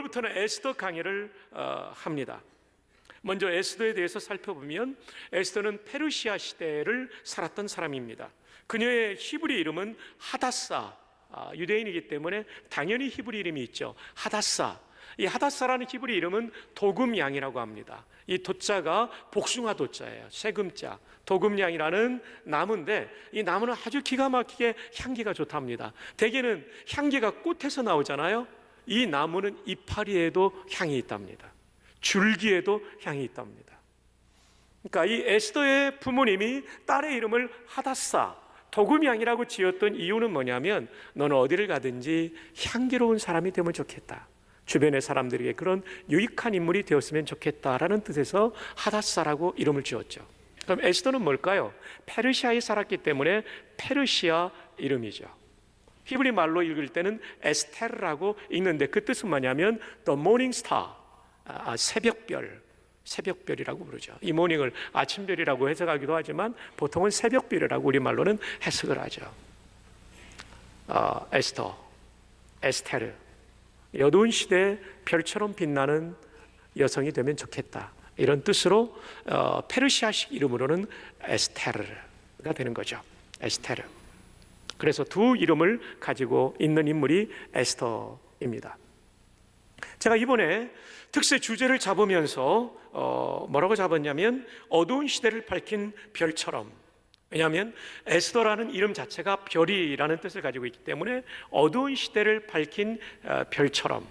오늘부터는 에스더 강의를 합니다. 먼저 에스더에 대해서 살펴보면 에스더는 페르시아 시대를 살았던 사람입니다. 그녀의 히브리 이름은 하다사, 유대인이기 때문에 당연히 히브리 이름이 있죠. 하다사. 이 하다사라는 히브리 이름은 도금양이라고 합니다. 이 도자가 복숭아 도자예요. 세금자. 도금양이라는 나무인데 이 나무는 아주 기가 막히게 향기가 좋답니다. 대개는 향기가 꽃에서 나오잖아요. 이 나무는 이파리에도 향이 있답니다. 줄기에도 향이 있답니다. 그러니까 이 에스더의 부모님이 딸의 이름을 하다사, 도금양이라고 지었던 이유는 뭐냐면 너는 어디를 가든지 향기로운 사람이 되면 좋겠다, 주변의 사람들에게 그런 유익한 인물이 되었으면 좋겠다라는 뜻에서 하다사라고 이름을 지었죠. 그럼 에스더는 뭘까요? 페르시아에 살았기 때문에 페르시아 이름이죠. 히브리 말로 읽을 때는 에스테르라고 읽는데 그 뜻은 뭐냐면 The Morning Star, 새벽별이라고 부르죠. 이 모닝을 아침별이라고 해석하기도 하지만 보통은 새벽별이라고 우리말로는 해석을 하죠. 에스더, 에스테르, 어두운 시대에 별처럼 빛나는 여성이 되면 좋겠다, 이런 뜻으로 페르시아식 이름으로는 에스테르가 되는 거죠. 에스테르. 그래서 두 이름을 가지고 있는 인물이 에스더입니다. 제가 이번에 특세 주제를 잡으면서 뭐라고 잡았냐면 어두운 시대를 밝힌 별처럼. 왜냐하면 에스더라는 이름 자체가 별이라는 뜻을 가지고 있기 때문에 어두운 시대를 밝힌 별처럼.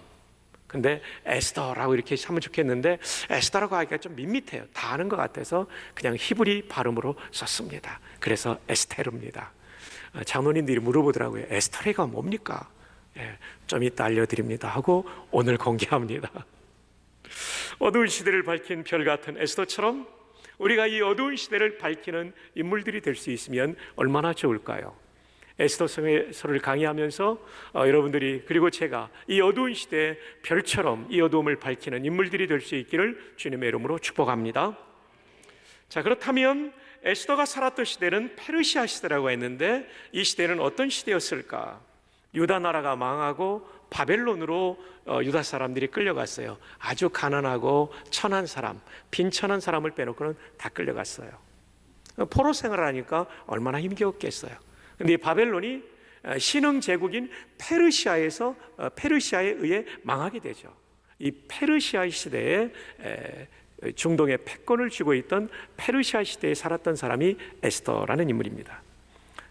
근데 에스더라고 이렇게 하면 좋겠는데 에스더라고 하기가 좀 밋밋해요. 다 아는 것 같아서 그냥 히브리 발음으로 썼습니다. 그래서 에스테르입니다. 장로님들이 물어보더라고요. 에스테르가 뭡니까? 좀 이따 알려드립니다 하고 오늘 공개합니다. 어두운 시대를 밝힌 별 같은 에스더처럼 우리가 이 어두운 시대를 밝히는 인물들이 될 수 있으면 얼마나 좋을까요? 에스더서를 강의하면서 여러분들이 그리고 제가 이 어두운 시대의 별처럼 이 어두움을 밝히는 인물들이 될 수 있기를 주님의 이름으로 축복합니다. 자, 그렇다면 에스더가 살았던 시대는 페르시아 시대라고 했는데 이 시대는 어떤 시대였을까? 유다 나라가 망하고 바벨론으로 유다 사람들이 끌려갔어요. 아주 가난하고 천한 사람, 빈천한 사람을 빼놓고는 다 끌려갔어요. 포로 생활을 하니까 얼마나 힘겨웠겠어요. 근데 이 바벨론이 신흥 제국인 페르시아에 의해 망하게 되죠. 이 페르시아 시대에 중동의 패권을 쥐고 있던 페르시아 시대에 살았던 사람이 에스더라는 인물입니다.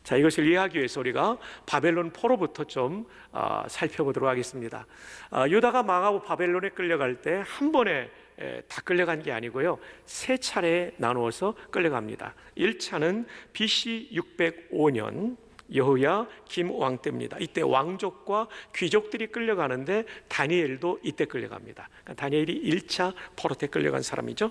자, 이것을 이해하기 위해서 우리가 바벨론 포로부터 좀 살펴보도록 하겠습니다. 유다가 망하고 바벨론에 끌려갈 때 한 번에 다 끌려간 게 아니고요, 세 차례에 나누어서 끌려갑니다. 1차는 BC 605년 여호야 김 왕 때입니다. 이때 왕족과 귀족들이 끌려가는데 다니엘도 이때 끌려갑니다. 그러니까 다니엘이 1차 포로 때 끌려간 사람이죠.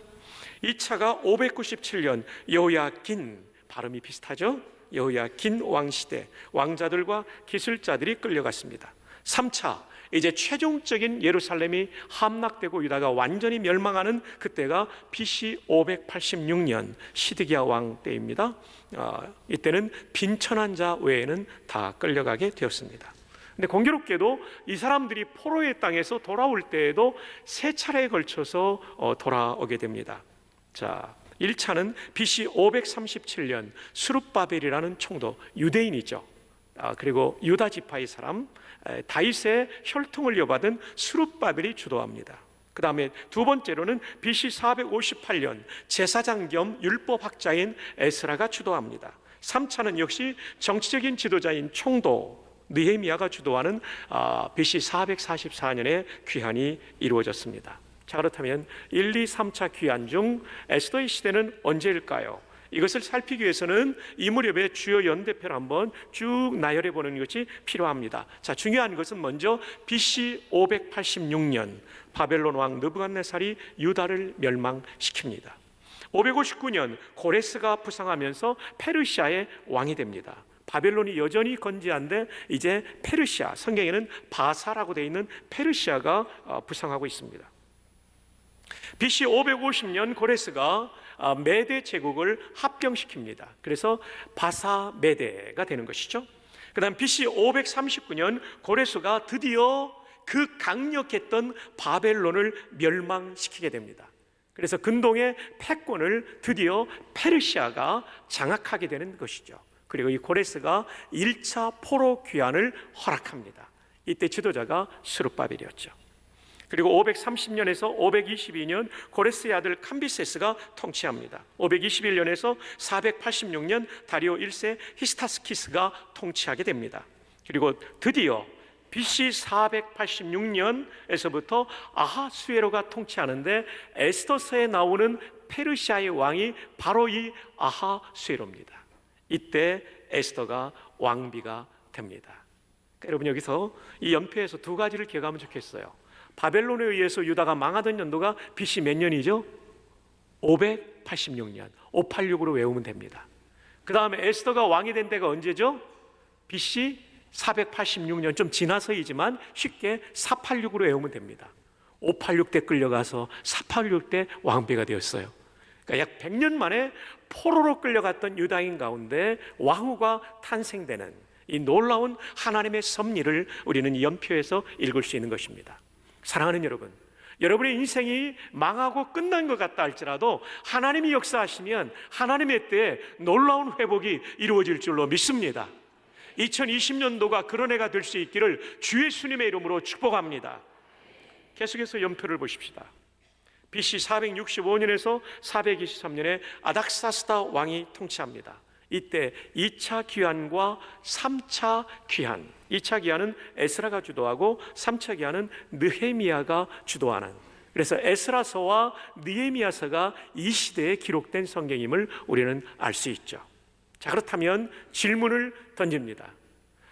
2차가 597년 여호야긴, 발음이 비슷하죠? 여호야긴 왕 시대, 왕자들과 기술자들이 끌려갔습니다. 3차, 이제 최종적인 예루살렘이 함락되고 유다가 완전히 멸망하는 그때가 BC 586년 시드기야 왕 때입니다. 이때는 빈천한 자 외에는 다 끌려가게 되었습니다. 근데 공교롭게도 이 사람들이 포로의 땅에서 돌아올 때에도 세 차례에 걸쳐서 돌아오게 됩니다. 자, 1차는 BC 537년 수룹바벨이라는 총독, 유대인이죠. 그리고 유다 지파의 사람, 다윗의 혈통을 이어받은 수룹바벨이 주도합니다. 그 다음에 두 번째로는 BC 458년 제사장 겸 율법학자인 에스라가 주도합니다. 3차는 역시 정치적인 지도자인 총독 느헤미야가 주도하는 BC 444년에 귀환이 이루어졌습니다. 자, 그렇다면 1, 2, 3차 귀환 중 에스더의 시대는 언제일까요? 이것을 살피기 위해서는 이 무렵의 주요 연대표를 한번 쭉 나열해 보는 것이 필요합니다. 자, 중요한 것은 먼저 BC 586년 바벨론 왕 느부갓네살이 유다를 멸망시킵니다. 559년 고레스가 부상하면서 페르시아의 왕이 됩니다. 바벨론이 여전히 건재한데 이제 페르시아, 성경에는 바사라고 되어 있는 페르시아가 부상하고 있습니다. BC 550년 고레스가 메대 제국을 합병시킵니다. 그래서 바사 메대가 되는 것이죠. 그 다음 BC 539년 고레스가 드디어 그 강력했던 바벨론을 멸망시키게 됩니다. 그래서 근동의 패권을 드디어 페르시아가 장악하게 되는 것이죠. 그리고 이 고레스가 1차 포로 귀환을 허락합니다. 이때 지도자가 스룹바벨이었죠. 그리고 530년에서 522년 고레스의 아들 캄비세스가 통치합니다. 521년에서 486년 다리오 1세 히스타스키스가 통치하게 됩니다. 그리고 드디어 BC 486년에서부터 아하수에로가 통치하는데 에스더서에 나오는 페르시아의 왕이 바로 이 아하수에로입니다. 이때 에스더가 왕비가 됩니다. 여러분, 여기서 이 연표에서 두 가지를 기억하면 좋겠어요. 바벨론에 의해서 유다가 망하던 연도가 BC 몇 년이죠? 586년, 586으로 외우면 됩니다. 그 다음에 에스더가 왕이 된 때가 언제죠? BC 486년, 좀 지나서이지만 쉽게 486으로 외우면 됩니다. 586 때 끌려가서 486 때 왕비가 되었어요. 그러니까 약 100년 만에 포로로 끌려갔던 유다인 가운데 왕후가 탄생되는 이 놀라운 하나님의 섭리를 우리는 이 연표에서 읽을 수 있는 것입니다. 사랑하는 여러분, 여러분의 인생이 망하고 끝난 것 같다 할지라도 하나님이 역사하시면 하나님의 때에 놀라운 회복이 이루어질 줄로 믿습니다. 2020년도가 그런 해가 될 수 있기를 주 예수님의 이름으로 축복합니다. 계속해서 연표를 보십시다. BC 465년에서 423년에 아닥사스다 왕이 통치합니다. 이때 2차 귀환과 3차 귀환, 2차 귀환은 에스라가 주도하고 3차 귀환은 느헤미야가 주도하는, 그래서 에스라서와 느헤미야서가 이 시대에 기록된 성경임을 우리는 알 수 있죠. 자, 그렇다면 질문을 던집니다.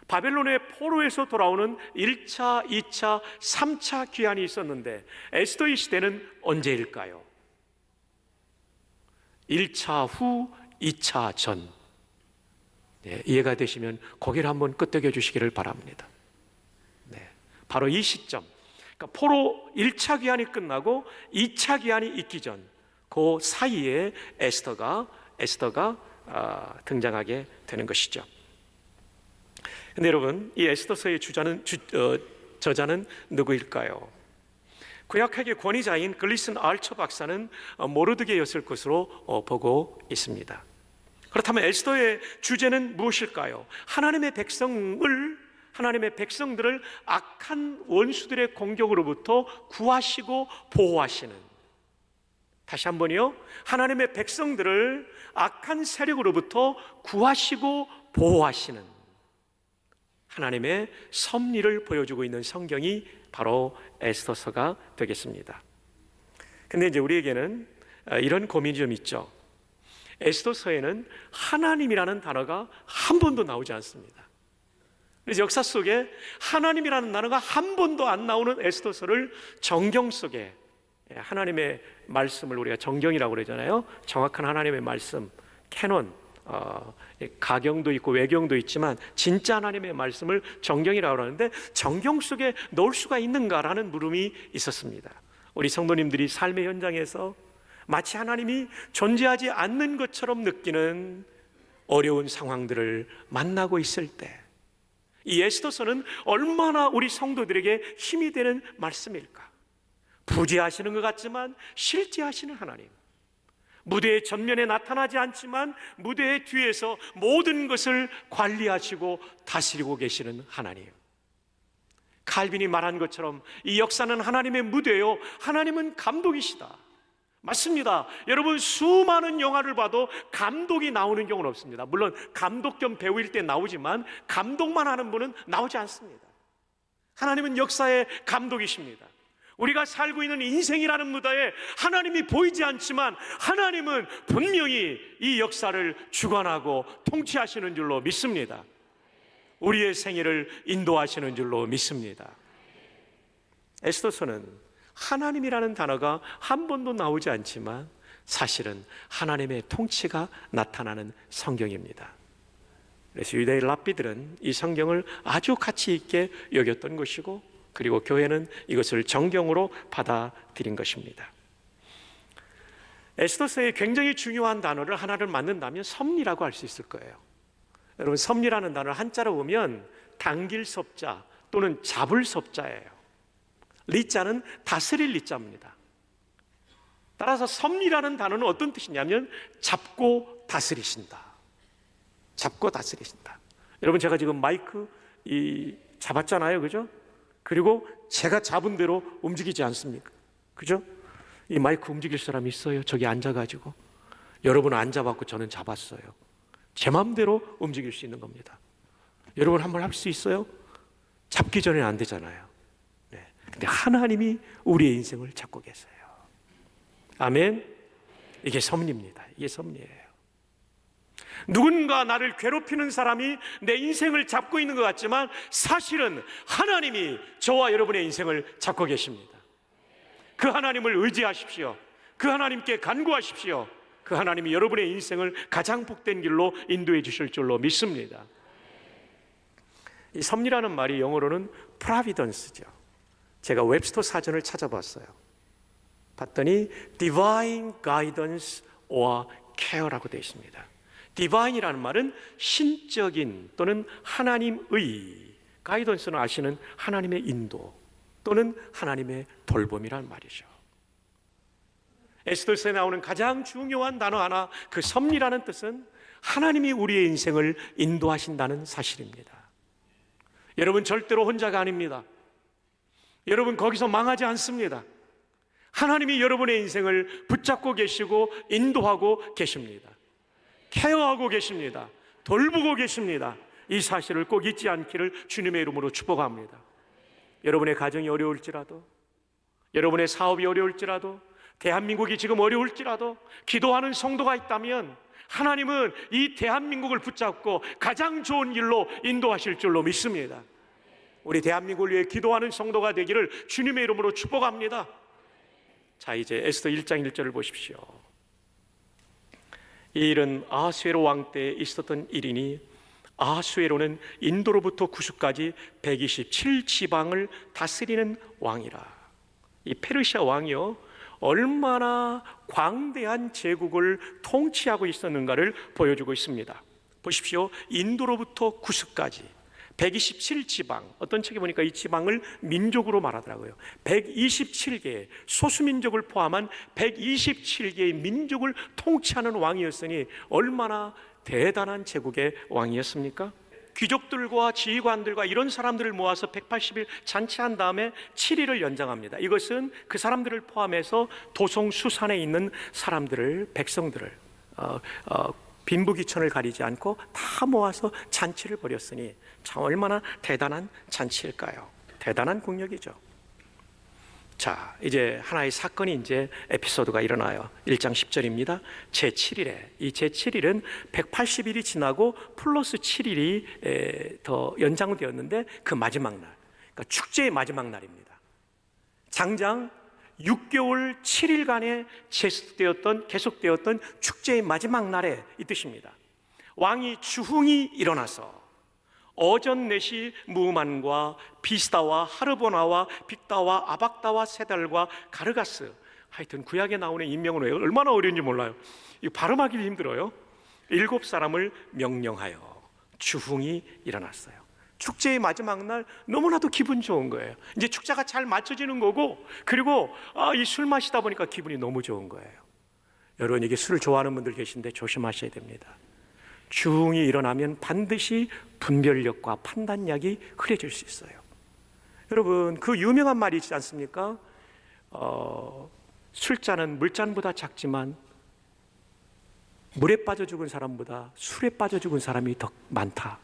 바벨론의 포로에서 돌아오는 1차, 2차, 3차 귀환이 있었는데 에스더의 시대는 언제일까요? 1차 후, 2차 전. 네, 이해가 되시면 고개를 한번 끄덕여 주시기를 바랍니다. 네, 바로 이 시점, 그러니까 포로 1차 귀환이 끝나고 2차 귀환이 있기 전 그 사이에 에스더가 등장하게 되는 것이죠. 근데 여러분, 이 에스더서의 저자는 누구일까요? 구약학의 권위자인 글리슨 알처 박사는 모르드게였을 것으로 보고 있습니다. 그렇다면 에스더의 주제는 무엇일까요? 하나님의 백성들을 악한 원수들의 공격으로부터 구하시고 보호하시는, 다시 한번요, 하나님의 백성들을 악한 세력으로부터 구하시고 보호하시는 하나님의 섭리를 보여주고 있는 성경이 바로 에스더서가 되겠습니다. 근데 이제 우리에게는 이런 고민이 좀 있죠. 에스더서에는 하나님이라는 단어가 한 번도 나오지 않습니다. 그래서 역사 속에 하나님이라는 단어가 한 번도 안 나오는 에스더서를 정경 속에, 하나님의 말씀을 우리가 정경이라고 그러잖아요. 정확한 하나님의 말씀, 캐논, 가경도 있고 외경도 있지만 진짜 하나님의 말씀을 정경이라고 하는데 정경 속에 넣을 수가 있는가라는 물음이 있었습니다. 우리 성도님들이 삶의 현장에서 마치 하나님이 존재하지 않는 것처럼 느끼는 어려운 상황들을 만나고 있을 때 이 에스더서는 얼마나 우리 성도들에게 힘이 되는 말씀일까? 부재하시는 것 같지만 실제하시는 하나님, 무대의 전면에 나타나지 않지만 무대의 뒤에서 모든 것을 관리하시고 다스리고 계시는 하나님. 칼빈이 말한 것처럼 이 역사는 하나님의 무대요, 하나님은 감독이시다. 맞습니다. 여러분, 수많은 영화를 봐도 감독이 나오는 경우는 없습니다. 물론 감독 겸 배우일 때 나오지만 감독만 하는 분은 나오지 않습니다. 하나님은 역사의 감독이십니다. 우리가 살고 있는 인생이라는 무대에 하나님이 보이지 않지만 하나님은 분명히 이 역사를 주관하고 통치하시는 줄로 믿습니다. 우리의 생애를 인도하시는 줄로 믿습니다. 에스더서는 하나님이라는 단어가 한 번도 나오지 않지만 사실은 하나님의 통치가 나타나는 성경입니다. 그래서 유대의 랍비들은 이 성경을 아주 가치 있게 여겼던 것이고, 그리고 교회는 이것을 정경으로 받아들인 것입니다. 에스더서의 굉장히 중요한 단어를 하나를 만든다면 섭리라고 할 수 있을 거예요. 여러분, 섭리라는 단어를 한자로 보면 당길 섭자 또는 잡을 섭자예요. 리자는 다스릴 리자입니다. 따라서 섭리라는 단어는 어떤 뜻이냐면 잡고 다스리신다. 잡고 다스리신다. 여러분, 제가 지금 마이크 잡았잖아요, 그죠? 그리고 제가 잡은 대로 움직이지 않습니까? 그죠? 이 마이크 움직일 사람이 있어요. 저기 앉아가지고. 여러분은 안 잡았고 저는 잡았어요. 제 마음대로 움직일 수 있는 겁니다. 여러분 한번 할 수 있어요? 잡기 전에는 안 되잖아요. 네. 근데 하나님이 우리의 인생을 잡고 계세요. 아멘. 이게 섭리입니다. 이게 섭리예요. 누군가 나를 괴롭히는 사람이 내 인생을 잡고 있는 것 같지만 사실은 하나님이 저와 여러분의 인생을 잡고 계십니다. 그 하나님을 의지하십시오. 그 하나님께 간구하십시오. 그 하나님이 여러분의 인생을 가장 복된 길로 인도해 주실 줄로 믿습니다. 이 섭리라는 말이 영어로는 providence죠. 제가 웹스터 사전을 찾아봤어요. 봤더니 divine guidance or care라고 되어 있습니다. divine이라는 말은 신적인 또는 하나님의, guidance는 아시는 하나님의 인도 또는 하나님의 돌봄이란 말이죠. 에스더서에 나오는 가장 중요한 단어 하나, 그 섭리라는 뜻은 하나님이 우리의 인생을 인도하신다는 사실입니다. 여러분 절대로 혼자가 아닙니다. 여러분 거기서 망하지 않습니다. 하나님이 여러분의 인생을 붙잡고 계시고 인도하고 계십니다. 케어하고 계십니다. 돌보고 계십니다. 이 사실을 꼭 잊지 않기를 주님의 이름으로 축복합니다. 여러분의 가정이 어려울지라도, 여러분의 사업이 어려울지라도, 대한민국이 지금 어려울지라도 기도하는 성도가 있다면 하나님은 이 대한민국을 붙잡고 가장 좋은 길로 인도하실 줄로 믿습니다. 우리 대한민국을 위해 기도하는 성도가 되기를 주님의 이름으로 축복합니다. 자, 이제 에스더 1장 1절을 보십시오. 이 일은 아수에로 왕 때에 있었던 일이니 아수에로는 인도로부터 구스까지 127지방을 다스리는 왕이라. 이 페르시아 왕이요, 얼마나 광대한 제국을 통치하고 있었는가를 보여주고 있습니다. 보십시오. 인도로부터 구스까지 127지방, 어떤 책에 보니까 이 지방을 민족으로 말하더라고요. 127개의 소수민족을 포함한 127개의 민족을 통치하는 왕이었으니 얼마나 대단한 제국의 왕이었습니까? 귀족들과 지휘관들과 이런 사람들을 모아서 180일 잔치한 다음에 7일을 연장합니다. 이것은 그 사람들을 포함해서 도성수산에 있는 사람들을, 백성들을 빈부귀천을 가리지 않고 다 모아서 잔치를 벌였으니 참 얼마나 대단한 잔치일까요? 대단한 국력이죠. 자, 이제 하나의 사건이, 이제 에피소드가 일어나요. 1장 10절입니다. 제7일에, 이 제7일은 180일이 지나고 플러스 7일이 더 연장되었는데 그 마지막 날, 그러니까 축제의 마지막 날입니다. 장장 6개월 7일간의 계속되었던 축제의 마지막 날에 이 뜻입니다. 왕이 주흥이 일어나서 어전 넷이 무만과 비스다와 하르보나와 빅다와 아박다와 세달과 가르가스, 하여튼 구약에 나오는 인명은 얼마나 어려운지 몰라요. 이거 발음하기 힘들어요. 7사람을 명령하여 주흥이 일어났어요. 축제의 마지막 날 너무나도 기분 좋은 거예요. 이제 축제가 잘 맞춰지는 거고, 그리고 이 술 마시다 보니까 기분이 너무 좋은 거예요. 여러분, 이게 술을 좋아하는 분들 계신데 조심하셔야 됩니다. 주흥이 일어나면 반드시 분별력과 판단력이 흐려질 수 있어요. 여러분, 그 유명한 말이 있지 않습니까? 술잔은 물잔보다 작지만 물에 빠져 죽은 사람보다 술에 빠져 죽은 사람이 더 많다.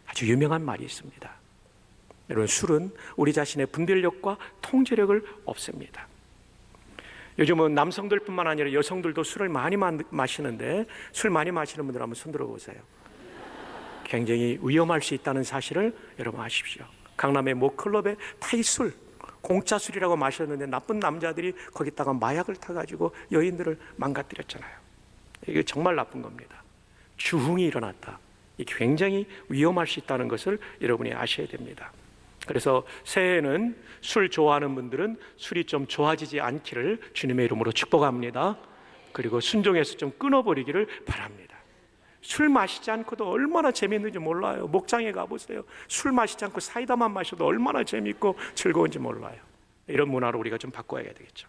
아주 유명한 말이 있습니다. 여러분, 술은 우리 자신의 분별력과 통제력을 없앱니다. 요즘은 남성들뿐만 아니라 여성들도 술을 많이 마시는데, 술 많이 마시는 분들 한번 손 들어보세요. 굉장히 위험할 수 있다는 사실을 여러분 아십시오. 강남의 모 클럽에 타이술, 공짜 술이라고 마셨는데 나쁜 남자들이 거기다가 마약을 타가지고 여인들을 망가뜨렸잖아요. 이게 정말 나쁜 겁니다. 주흥이 일어났다. 이게 굉장히 위험할 수 있다는 것을 여러분이 아셔야 됩니다. 그래서 새해에는 술 좋아하는 분들은 술이 좀 좋아지지 않기를 주님의 이름으로 축복합니다. 그리고 순종해서 좀 끊어버리기를 바랍니다. 술 마시지 않고도 얼마나 재미있는지 몰라요. 목장에 가보세요. 술 마시지 않고 사이다만 마셔도 얼마나 재미있고 즐거운지 몰라요. 이런 문화로 우리가 좀 바꿔야 되겠죠.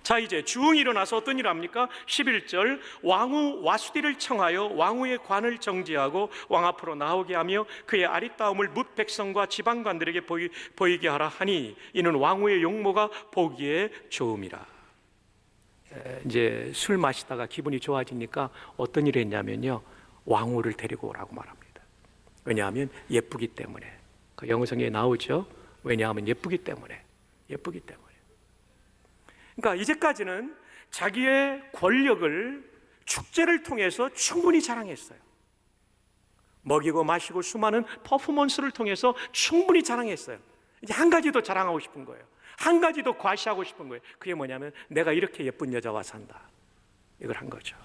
자, 이제 주웅이 일어나서 어떤 일을 합니까? 11절, 왕후 와수디를 청하여 왕후의 관을 정지하고 왕 앞으로 나오게 하며 그의 아리따움을 뭇 백성과 지방관들에게 보이게 하라 하니 이는 왕후의 용모가 보기에 좋음이라. 이제 술 마시다가 기분이 좋아지니까 어떤 일을 했냐면요, 왕후를 데리고 오라고 말합니다. 왜냐하면 예쁘기 때문에. 그 영어성에 나오죠. 왜냐하면 예쁘기 때문에. 그러니까 이제까지는 자기의 권력을 축제를 통해서 충분히 자랑했어요. 먹이고 마시고 수많은 퍼포먼스를 통해서 충분히 자랑했어요. 이제 한 가지 더 자랑하고 싶은 거예요. 한 가지 더 과시하고 싶은 거예요. 그게 뭐냐면 내가 이렇게 예쁜 여자와 산다. 이걸 한 거죠.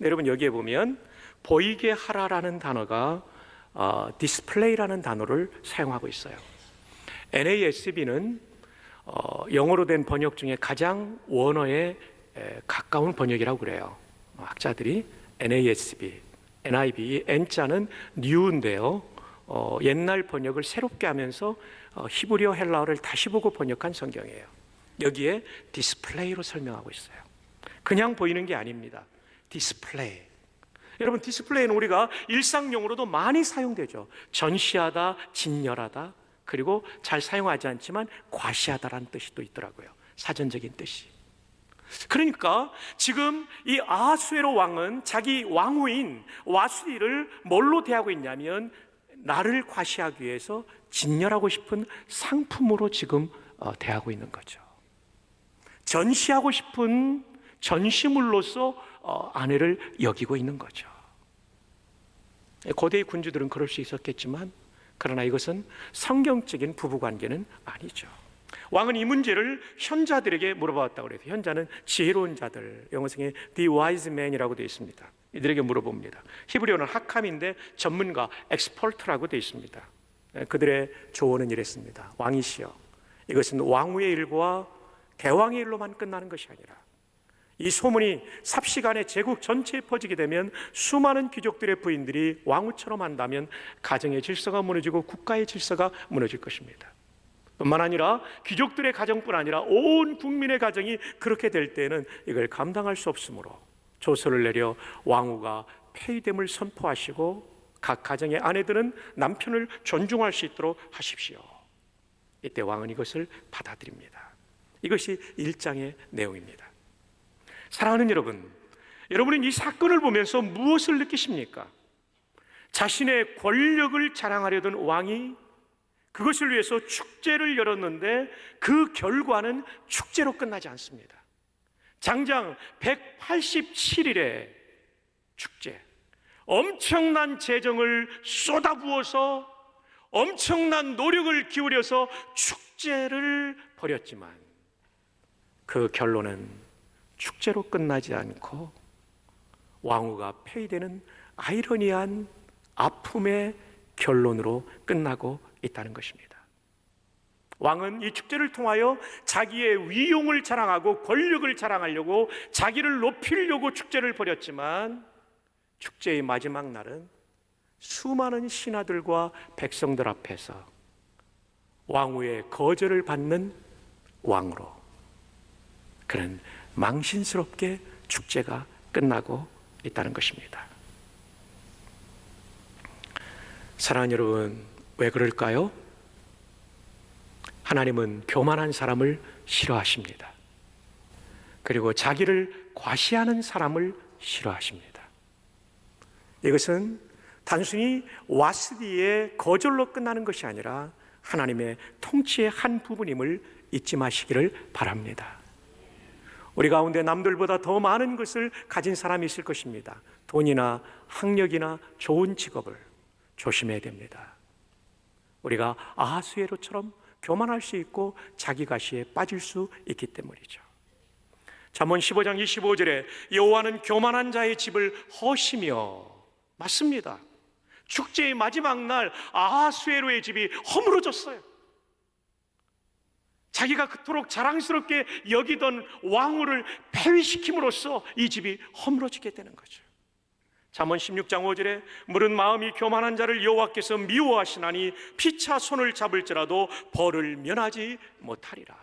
여러분, 여기에 보면 보이게 하라라는 단어가 디스플레이라는 단어를 사용하고 있어요. NASB는 영어로 된 번역 중에 가장 원어에 가까운 번역이라고 그래요. 학자들이 NASB, NIV, N자는 new인데요, 옛날 번역을 새롭게 하면서 히브리어 헬라어를 다시 보고 번역한 성경이에요. 여기에 디스플레이로 설명하고 있어요. 그냥 보이는 게 아닙니다. 디스플레이. 여러분, 디스플레이는 우리가 일상용으로도 많이 사용되죠. 전시하다, 진열하다, 그리고 잘 사용하지 않지만 과시하다라는 뜻이 또 있더라고요. 사전적인 뜻이. 그러니까 지금 이 아하수에로 왕은 자기 왕후인 와수디를 뭘로 대하고 있냐면 나를 과시하기 위해서 진열하고 싶은 상품으로 지금 대하고 있는 거죠. 전시하고 싶은 전시물로서 아내를 여기고 있는 거죠. 고대의 군주들은 그럴 수 있었겠지만, 그러나 이것은 성경적인 부부관계는 아니죠. 왕은 이 문제를 현자들에게 물어봤다고 그래요. 현자는 지혜로운 자들, 영어성에 the wise men이라고 되어 있습니다. 이들에게 물어봅니다. 히브리어는 하캄인데 전문가, 엑스퍼트라고 되어 있습니다. 그들의 조언은 이랬습니다. 왕이시여, 이것은 왕후의 일과 대왕의 일로만 끝나는 것이 아니라 이 소문이 삽시간에 제국 전체에 퍼지게 되면 수많은 귀족들의 부인들이 왕후처럼 한다면 가정의 질서가 무너지고 국가의 질서가 무너질 것입니다. 뿐만 아니라 귀족들의 가정뿐 아니라 온 국민의 가정이 그렇게 될 때는 이걸 감당할 수 없으므로 조서를 내려 왕후가 폐위됨을 선포하시고 각 가정의 아내들은 남편을 존중할 수 있도록 하십시오. 이때 왕은 이것을 받아들입니다. 이것이 1장의 내용입니다. 사랑하는 여러분, 여러분은 이 사건을 보면서 무엇을 느끼십니까? 자신의 권력을 자랑하려던 왕이 그것을 위해서 축제를 열었는데 그 결과는 축제로 끝나지 않습니다. 장장 187일의 축제, 엄청난 재정을 쏟아부어서 엄청난 노력을 기울여서 축제를 벌였지만 그 결론은 축제로 끝나지 않고 왕후가 폐위되는 아이러니한 아픔의 결론으로 끝나고 있다는 것입니다. 왕은 이 축제를 통하여 자기의 위용을 자랑하고 권력을 자랑하려고 자기를 높이려고 축제를 벌였지만 축제의 마지막 날은 수많은 신하들과 백성들 앞에서 왕후의 거절을 받는 왕으로 그는 망신스럽게 축제가 끝나고 있다는 것입니다. 사랑하는 여러분, 왜 그럴까요? 하나님은 교만한 사람을 싫어하십니다. 그리고 자기를 과시하는 사람을 싫어하십니다. 이것은 단순히 와스디의 거절로 끝나는 것이 아니라 하나님의 통치의 한 부분임을 잊지 마시기를 바랍니다. 우리 가운데 남들보다 더 많은 것을 가진 사람이 있을 것입니다. 돈이나 학력이나 좋은 직업을 조심해야 됩니다. 우리가 아하수에로처럼 교만할 수 있고 자기 가시에 빠질 수 있기 때문이죠. 잠언 15장 25절에 여호와는 교만한 자의 집을 허시며, 맞습니다. 축제의 마지막 날 아하수에로의 집이 허물어졌어요. 자기가 그토록 자랑스럽게 여기던 왕후를 폐위시킴으로써 이 집이 허물어지게 되는 거죠. 잠언 16장 5절에 물은 마음이 교만한 자를 여호와께서 미워하시나니 피차 손을 잡을지라도 벌을 면하지 못하리라.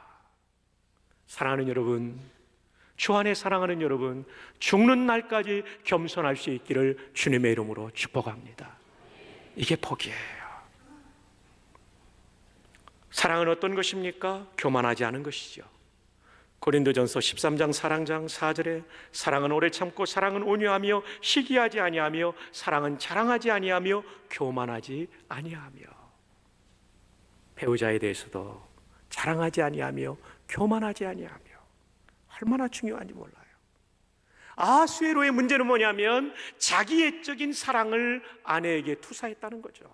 사랑하는 여러분, 주 안에 사랑하는 여러분, 죽는 날까지 겸손할 수 있기를 주님의 이름으로 축복합니다. 이게 복이에요. 사랑은 어떤 것입니까? 교만하지 않은 것이죠. 고린도전서 13장 4장 4절에 사랑은 오래 참고 사랑은 온유하며 시기하지 아니하며 사랑은 자랑하지 아니하며 교만하지 아니하며. 배우자에 대해서도 자랑하지 아니하며 교만하지 아니하며. 얼마나 중요한지 몰라요. 아수에로의 문제는 뭐냐면 자기애적인 사랑을 아내에게 투사했다는 거죠.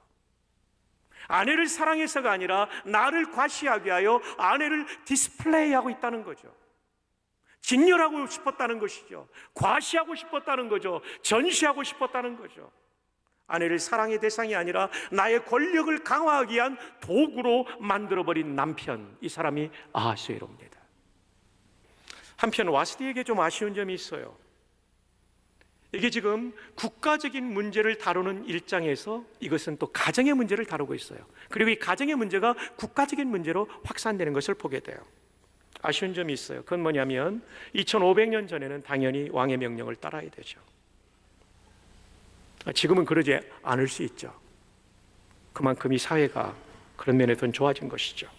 아내를 사랑해서가 아니라 나를 과시하기 위하여 아내를 디스플레이하고 있다는 거죠. 진열하고 싶었다는 것이죠. 과시하고 싶었다는 거죠. 전시하고 싶었다는 거죠. 아내를 사랑의 대상이 아니라 나의 권력을 강화하기 위한 도구로 만들어버린 남편, 이 사람이 아하수에로입니다. 한편 와스디에게 좀 아쉬운 점이 있어요. 이게 지금 국가적인 문제를 다루는 일장에서 이것은 또 가정의 문제를 다루고 있어요. 그리고 이 가정의 문제가 국가적인 문제로 확산되는 것을 보게 돼요. 아쉬운 점이 있어요. 그건 뭐냐면 2500년 전에는 당연히 왕의 명령을 따라야 되죠. 지금은 그러지 않을 수 있죠. 그만큼 이 사회가 그런 면에서는 좋아진 것이죠.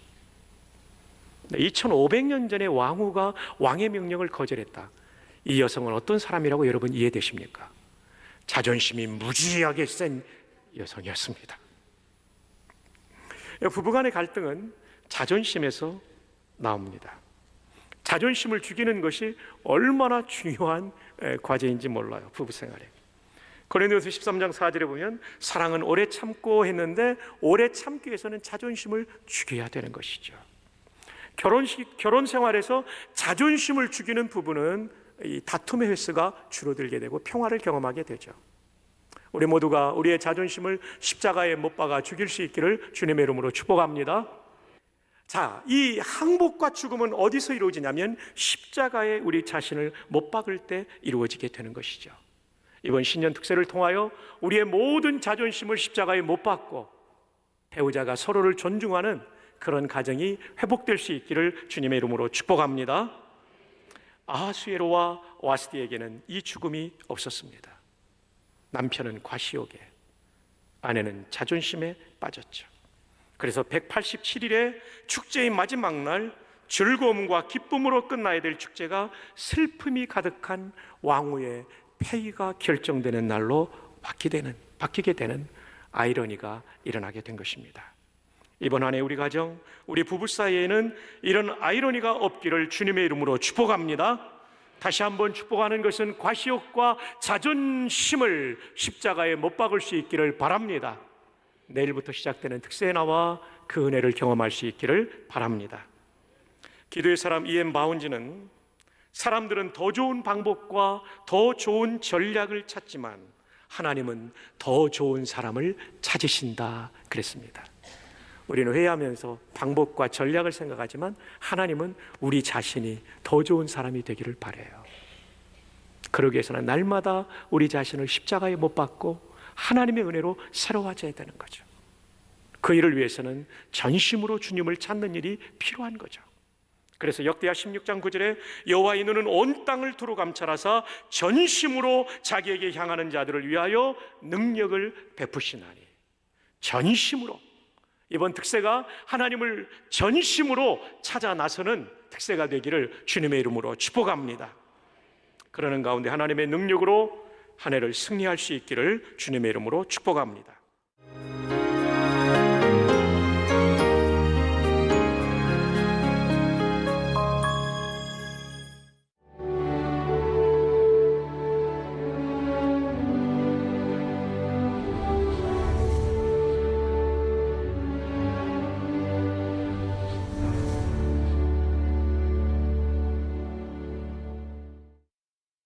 2500년 전에 왕후가 왕의 명령을 거절했다. 이 여성은 어떤 사람이라고 여러분 이해되십니까? 자존심이 무지하게 센 여성이었습니다. 부부간의 갈등은 자존심에서 나옵니다. 자존심을 죽이는 것이 얼마나 중요한 과제인지 몰라요. 부부 생활에. 고린도서 13장 4절에 보면 사랑은 오래 참고 했는데 오래 참기 위해서는 자존심을 죽여야 되는 것이죠. 결혼 생활에서 자존심을 죽이는 부부는 이 다툼의 횟수가 줄어들게 되고 평화를 경험하게 되죠. 우리 모두가 우리의 자존심을 십자가에 못 박아 죽일 수 있기를 주님의 이름으로 축복합니다. 자, 이 항복과 죽음은 어디서 이루어지냐면 십자가에 우리 자신을 못 박을 때 이루어지게 되는 것이죠. 이번 신년 특세를 통하여 우리의 모든 자존심을 십자가에 못 박고 배우자가 서로를 존중하는 그런 가정이 회복될 수 있기를 주님의 이름으로 축복합니다. 아하수에로와 와스디에게는 이 죽음이 없었습니다. 남편은 과시욕에, 아내는 자존심에 빠졌죠. 그래서 187일의 축제의 마지막 날 즐거움과 기쁨으로 끝나야 될 축제가 슬픔이 가득한 왕후의 폐위가 결정되는 날로 바뀌게 되는 아이러니가 일어나게 된 것입니다. 이번 한 해 우리 가정, 우리 부부 사이에는 이런 아이러니가 없기를 주님의 이름으로 축복합니다. 다시 한번 축복하는 것은 과시욕과 자존심을 십자가에 못 박을 수 있기를 바랍니다. 내일부터 시작되는 특세에 나와 그 은혜를 경험할 수 있기를 바랍니다. 기도의 사람 E.M. 바운지는 사람들은 더 좋은 방법과 더 좋은 전략을 찾지만 하나님은 더 좋은 사람을 찾으신다 그랬습니다. 우리는 회의하면서 방법과 전략을 생각하지만 하나님은 우리 자신이 더 좋은 사람이 되기를 바라요. 그러기 위해서는 날마다 우리 자신을 십자가에 못 박고 하나님의 은혜로 새로워져야 되는 거죠. 그 일을 위해서는 전심으로 주님을 찾는 일이 필요한 거죠. 그래서 역대하 16장 9절에 여호와의 눈은 온 땅을 두루 감찰하사 전심으로 자기에게 향하는 자들을 위하여 능력을 베푸시나니. 전심으로. 이번 특세가 하나님을 전심으로 찾아 나서는 특세가 되기를 주님의 이름으로 축복합니다. 그러는 가운데 하나님의 능력으로 한 해를 승리할 수 있기를 주님의 이름으로 축복합니다.